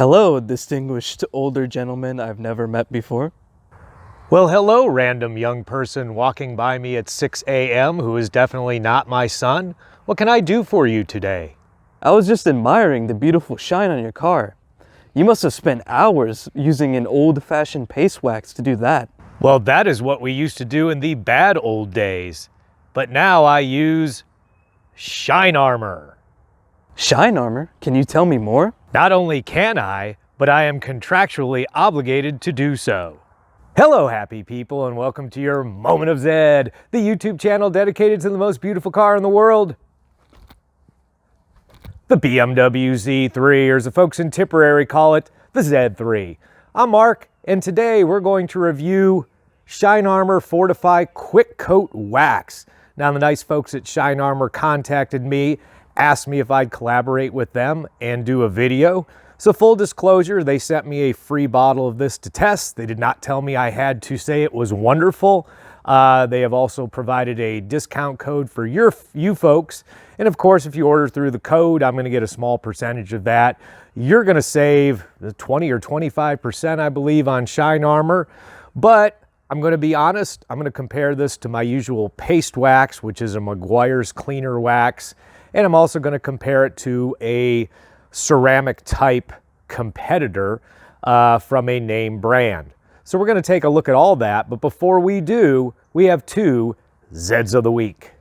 Hello, distinguished older gentleman I've never met before. Well, hello, random young person walking by me at 6 a.m. who is definitely not my son. What can I do for you today? I was just admiring the beautiful shine on your car. You must have spent hours using an old-fashioned paste wax to do that. Well, that is what we used to do in the bad old days. But now I use Shine Armor. Shine armor? Can you tell me more? Not only can I, but I am contractually obligated to do so. Hello, happy people, and welcome to your Moment of Zed, the YouTube channel dedicated to the most beautiful car in the world, the BMW Z3, or as the folks in Tipperary call it, the Z3. I'm Mark, and today we're going to review Shine Armor Fortify Quick Coat Wax. Now, the nice folks at Shine Armor contacted me, asked me if I'd collaborate with them and do a video. So full disclosure, they sent me a free bottle of this to test. They did not tell me I had to say it was wonderful. They have also provided a discount code for you folks. And of course, if you order through the code, I'm going to get a small percentage of that. You're going to save 20 or 25%, I believe, on Shine Armor. But I'm going to be honest, I'm going to compare this to my usual paste wax, which is a Meguiar's cleaner wax. And I'm also going to compare it to a ceramic type competitor from a name brand. So we're going to take a look at all that. But before we do, we have two Zeds of the Week.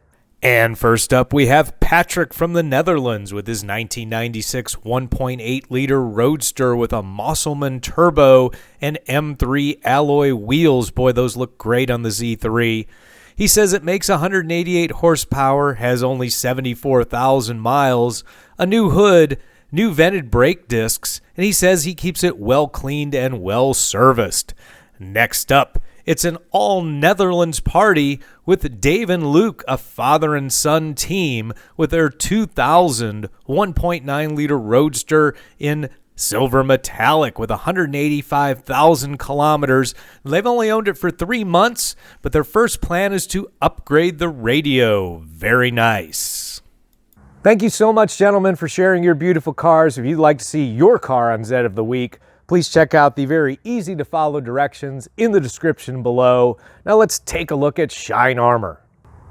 And first up, we have Patrick from the Netherlands with his 1996 1.8 liter Roadster with a Mosselman turbo and M3 alloy wheels. Boy, those look great on the Z3. He says it makes 188 horsepower, has only 74,000 miles, a new hood, new vented brake discs, and he says he keeps it well cleaned and well serviced. Next up, it's an all Netherlands party with Dave and Luke, a father and son team, with their 2000 1.9 liter Roadster in silver metallic with 185,000 kilometers. They've only owned it for 3 months, but their first plan is to upgrade the radio. Very nice. Thank you so much, gentlemen, for sharing your beautiful cars. If you'd like to see your car on Zed of the Week, please check out the very easy to follow directions in the description below. Now let's take a look at Shine Armor.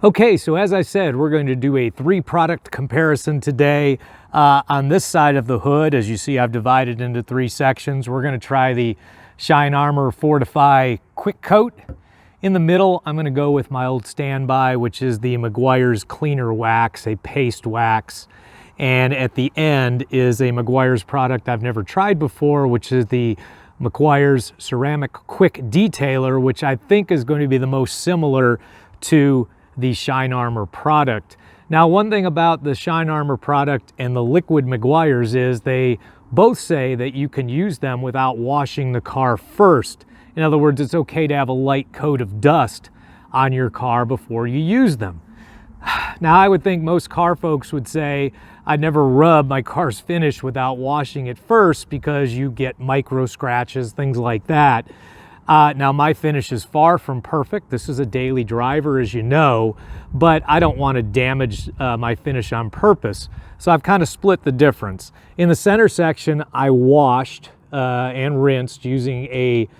Okay, so as I said, we're going to do a 3-product comparison today. On this side of the hood, as you see, I've divided into 3 sections. We're going to try the Shine Armor Fortify Quick Coat. In the middle, I'm going to go with my old standby, which is the Meguiar's Cleaner Wax, a paste wax. And at the end is a Meguiar's product I've never tried before, which is the Meguiar's Ceramic Quick Detailer, which I think is going to be the most similar to the Shine Armor product. Now, one thing about the Shine Armor product and the liquid Meguiar's is they both say that you can use them without washing the car first. In other words, it's okay to have a light coat of dust on your car before you use them. Now, I would think most car folks would say, I'd never rub my car's finish without washing it first because you get micro scratches, things like that. Now, my finish is far from perfect. This is a daily driver, as you know, but I don't want to damage my finish on purpose. So I've kind of split the difference. In the center section, I washed and rinsed using a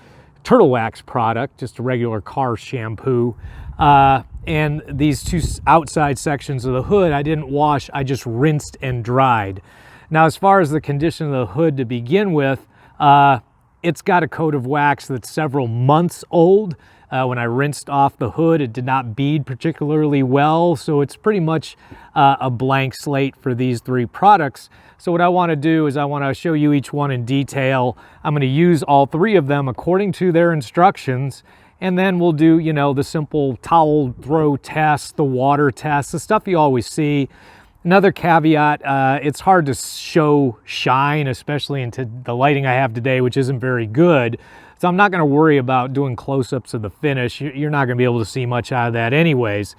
Turtle Wax product, just a regular car shampoo. And these 2 outside sections of the hood, I didn't wash, I just rinsed and dried. Now, as far as the condition of the hood to begin with, it's got a coat of wax that's several months old. When I rinsed off the hood, it did not bead particularly well, so it's pretty much a blank slate for these 3 products. So what I want to do is I want to show you each one in detail. I'm going to use all 3 of them according to their instructions, and then we'll do, you know, the simple towel throw test, the water test, the stuff you always see. Another caveat, it's hard to show shine, especially into the lighting I have today, which isn't very good. So I'm not going to worry about doing close-ups of the finish. You're not going to be able to see much out of that anyways.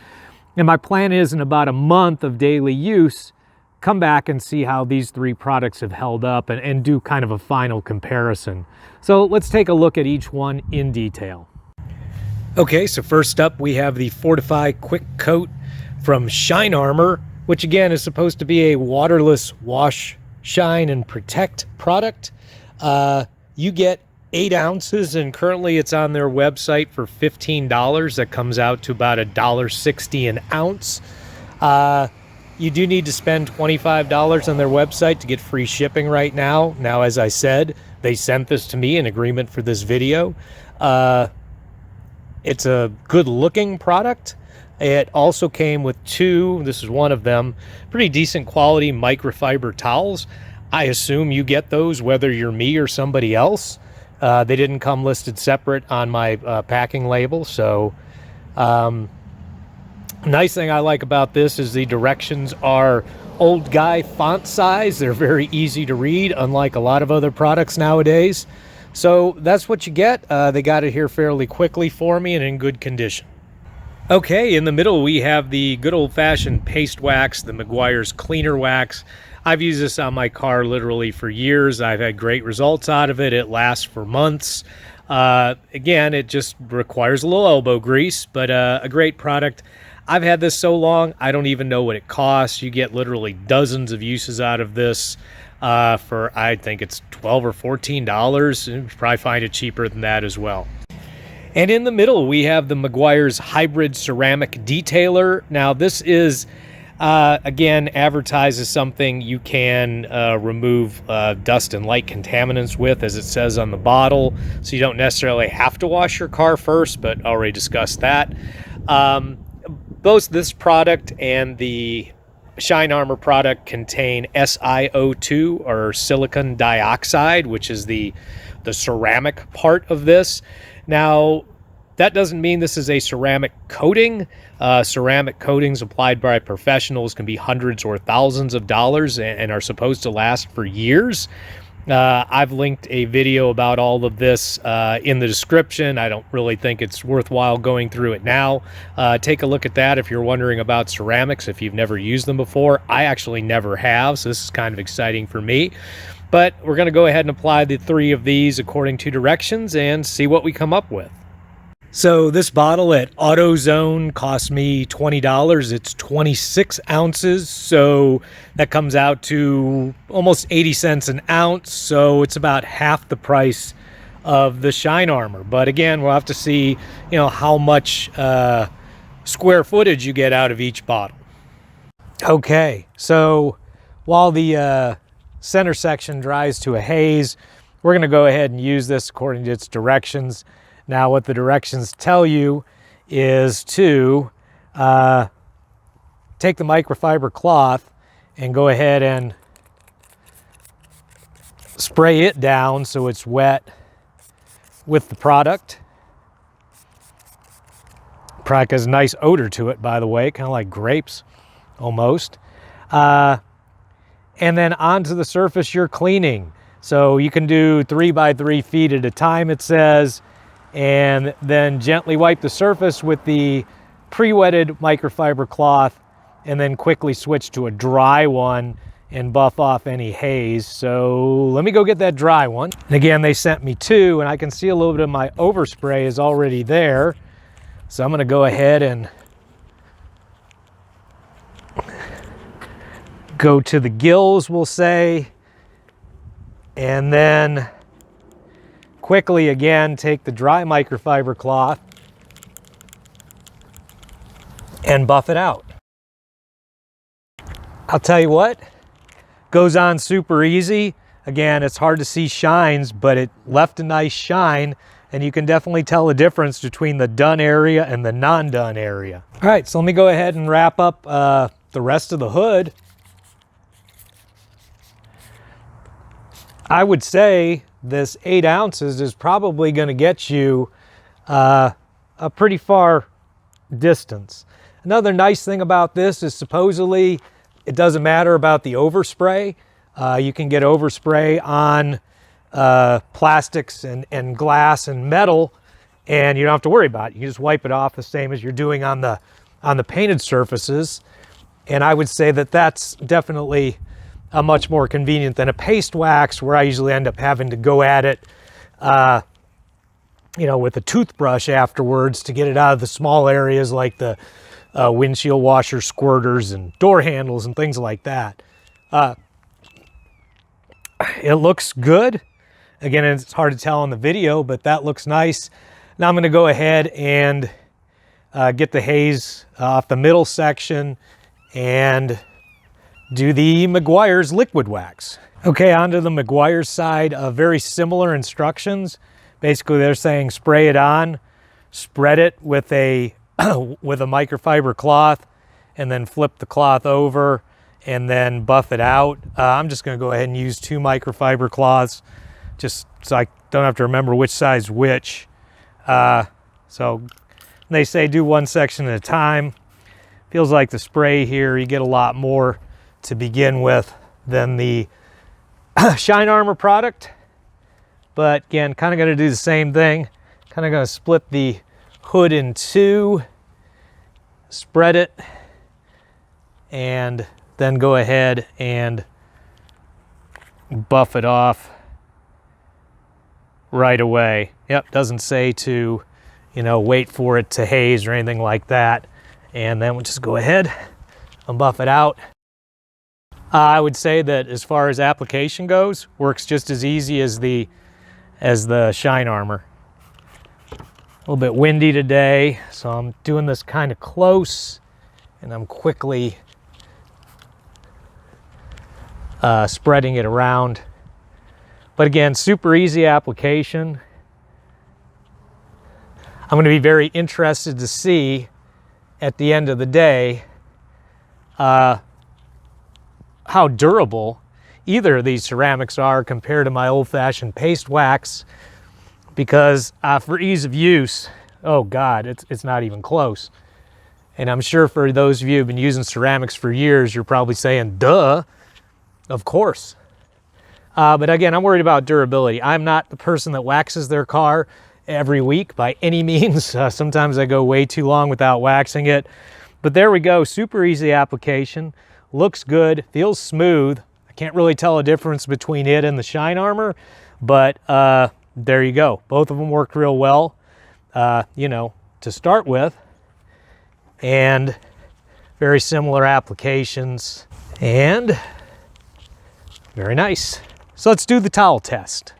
And my plan is, in about a month of daily use, come back and see how these 3 products have held up and do kind of a final comparison. So let's take a look at each one in detail. Okay, so first up we have the Fortify Quick Coat from Shine Armor, which again is supposed to be a waterless wash, shine, and protect product. You get 8 ounces, and currently it's on their website for $15. That comes out to about $1.60 an ounce. You do need to spend $25 on their website to get free shipping right now. Now, as I said, they sent this to me in agreement for this video. It's a good-looking product. It also came with 2, this is one of them, pretty decent quality microfiber towels. I assume you get those whether you're me or somebody else. They didn't come listed separate on my packing label, so nice thing I like about this is the directions are old guy font size. They're very easy to read, unlike a lot of other products nowadays. So that's what you get. They got it here fairly quickly for me and in good condition. Okay, in the middle we have the good old-fashioned paste wax, the Meguiar's Cleaner Wax. I've used this on my car literally for years. I've had great results out of it. It lasts for months. Again, it just requires a little elbow grease, but a great product. I've had this so long, I don't even know what it costs. You get literally dozens of uses out of this for, I think it's $12 or $14. You probably find it cheaper than that as well. And in the middle, we have the Meguiar's Hybrid Ceramic Detailer. Now, this is, again, advertised as something you can remove dust and light contaminants with, as it says on the bottle. So you don't necessarily have to wash your car first, but already discussed that. Both this product and the Shine Armor product contain SiO2, or silicon dioxide, which is the ceramic part of this. Now, that doesn't mean this is a ceramic coating. Ceramic coatings applied by professionals can be hundreds or thousands of dollars and are supposed to last for years. I've linked a video about all of this in the description. I don't really think it's worthwhile going through it now. Take a look at that if you're wondering about ceramics, if you've never used them before. I actually never have, so this is kind of exciting for me. But we're going to go ahead and apply the 3 of these according to directions and see what we come up with. So this bottle at AutoZone cost me $20. It's 26 ounces, so that comes out to almost 80 cents an ounce, so it's about half the price of the Shine Armor. But again, we'll have to see, how much square footage you get out of each bottle. Okay, so while the center section dries to a haze, we're going to go ahead and use this according to its directions. Now, what the directions tell you is to take the microfiber cloth and go ahead and spray it down so it's wet with the product. Product has a nice odor to it, by the way, kind of like grapes almost. And then onto the surface you're cleaning. So you can do 3 by 3 feet at a time, it says, and then gently wipe the surface with the pre-wetted microfiber cloth, and then quickly switch to a dry one and buff off any haze. So let me go get that dry one. And again, they sent me 2, and I can see a little bit of my overspray is already there. So I'm going to go ahead and go to the gills, we'll say, and then quickly again take the dry microfiber cloth and buff it out. I'll tell you what, goes on super easy. Again, it's hard to see shines, but it left a nice shine, and you can definitely tell the difference between the done area and the non-done area. All right, so let me go ahead and wrap up the rest of the hood. I would say this 8 ounces is probably going to get you a pretty far distance. Another nice thing about this is supposedly it doesn't matter about the overspray. You can get overspray on plastics and glass and metal, and you don't have to worry about it. You can just wipe it off the same as you're doing on the painted surfaces. And I would say that that's definitely much more convenient than a paste wax, where I usually end up having to go at it, with a toothbrush afterwards to get it out of the small areas like the windshield washer squirters and door handles and things like that. It looks good. Again, it's hard to tell on the video, but that looks nice. Now I'm going to go ahead and get the haze off the middle section and do the Meguiar's liquid wax. Okay, onto the Meguiar's side, very similar instructions. Basically, they're saying spray it on, spread it with a with a microfiber cloth, and then flip the cloth over and then buff it out. I'm just going to go ahead and use 2 microfiber cloths, just so I don't have to remember which size which. So they say do 1 section at a time. Feels like the spray here, you get a lot more to begin with than the Shine Armor product. But again, kind of going to do the same thing. Kind of going to split the hood in 2, spread it, and then go ahead and buff it off right away. Yep, doesn't say to, you know, wait for it to haze or anything like that. And then we'll just go ahead and buff it out. I would say that as far as application goes, works just as easy as the Shine Armor. A little bit windy today, so I'm doing this kind of close, and I'm quickly spreading it around. But again, super easy application. I'm going to be very interested to see at the end of the day how durable either of these ceramics are compared to my old-fashioned paste wax, because for ease of use, oh God, it's not even close. And I'm sure for those of you who've been using ceramics for years, you're probably saying, duh, of course. But again, I'm worried about durability. I'm not the person that waxes their car every week by any means. Sometimes I go way too long without waxing it. But there we go, super easy application. Looks good, feels smooth. I can't really tell a difference between it and the Shine Armor, but there you go. Both of them worked real well, you know, to start with. And very similar applications, and very nice. So let's do the towel test.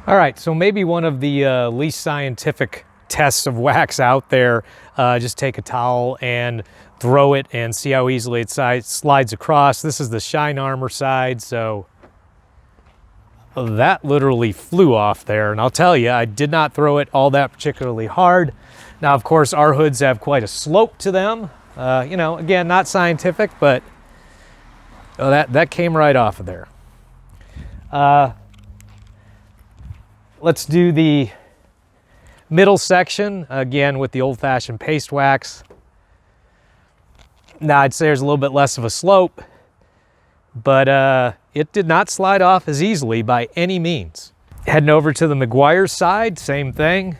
All right, so maybe one of the least scientific tests of wax out there. Just take a towel and throw it and see how easily it slides across. This is the Shine Armor side, so that literally flew off there. And I'll tell you, I did not throw it all that particularly hard. Now, of course, our hoods have quite a slope to them. You know, again, not scientific, but that came right off of there. Let's do the middle section, again, with the old-fashioned paste wax. Now, I'd say there's a little bit less of a slope, but it did not slide off as easily by any means. Heading over to the Meguiar's side, same thing.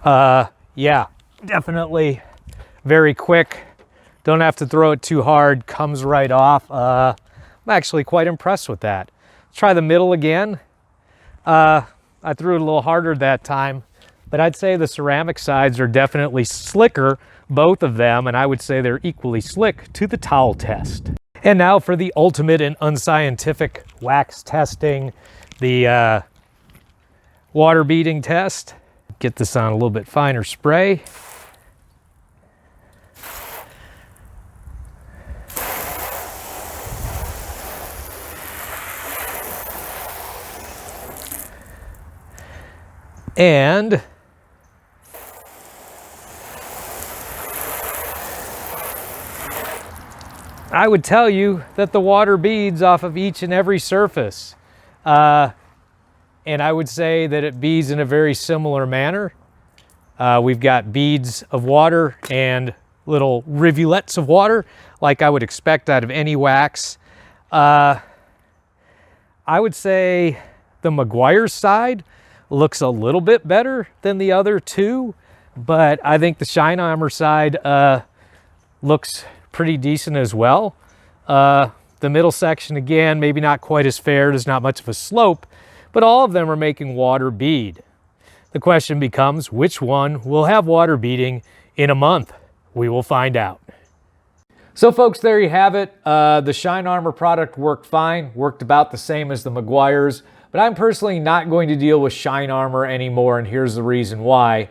Yeah, definitely very quick. Don't have to throw it too hard, comes right off. I'm actually quite impressed with that. Let's try the middle again. I threw it a little harder that time, but I'd say the ceramic sides are definitely slicker, both of them, and I would say they're equally slick to the towel test. And now for the ultimate and unscientific wax testing, the water beading test. Get this on a little bit finer spray. And I would tell you that the water beads off of each and every surface. And I would say that it beads in a very similar manner. We've got beads of water and little rivulets of water, like I would expect out of any wax. I would say the Meguiar's side looks a little bit better than the other two, but I think the Shine Armor side looks pretty decent as well. The middle section, again, maybe not quite as fair. There's not much of a slope, but all of them are making water bead. The question becomes, which one will have water beading in a month? We will find out. So folks, there you have it. The Shine Armor product worked fine, worked about the same as the Meguiar's, but I'm personally not going to deal with Shine Armor anymore, and here's the reason why.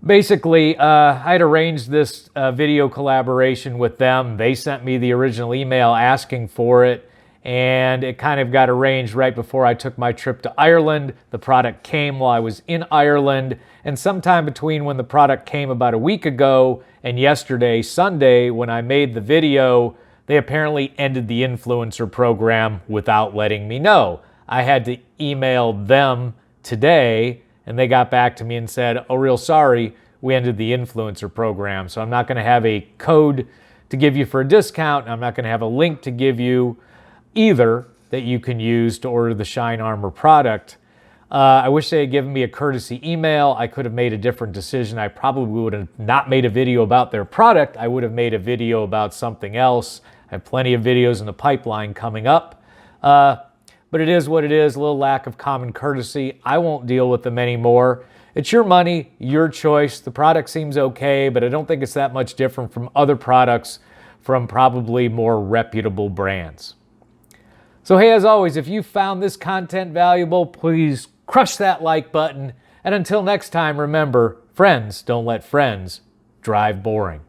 Basically, I had arranged this video collaboration with them. They sent me the original email asking for it, and it kind of got arranged right before I took my trip to Ireland. The product came while I was in Ireland, and sometime between when the product came about a week ago and yesterday, Sunday, when I made the video, they apparently ended the influencer program without letting me know. I had to email them today, and they got back to me and said, "Oh, real sorry, we ended the influencer program. So I'm not going to have a code to give you for a discount. And I'm not going to have a link to give you either that you can use to order the Shine Armor product." I wish they had given me a courtesy email. I could have made a different decision. I probably would have not made a video about their product. I would have made a video about something else. I have plenty of videos in the pipeline coming up. But it is what it is, a little lack of common courtesy. I won't deal with them anymore. It's your money, your choice. The product seems okay, but I don't think it's that much different from other products from probably more reputable brands. So hey, as always, if you found this content valuable, please crush that like button. And until next time, remember, friends don't let friends drive boring.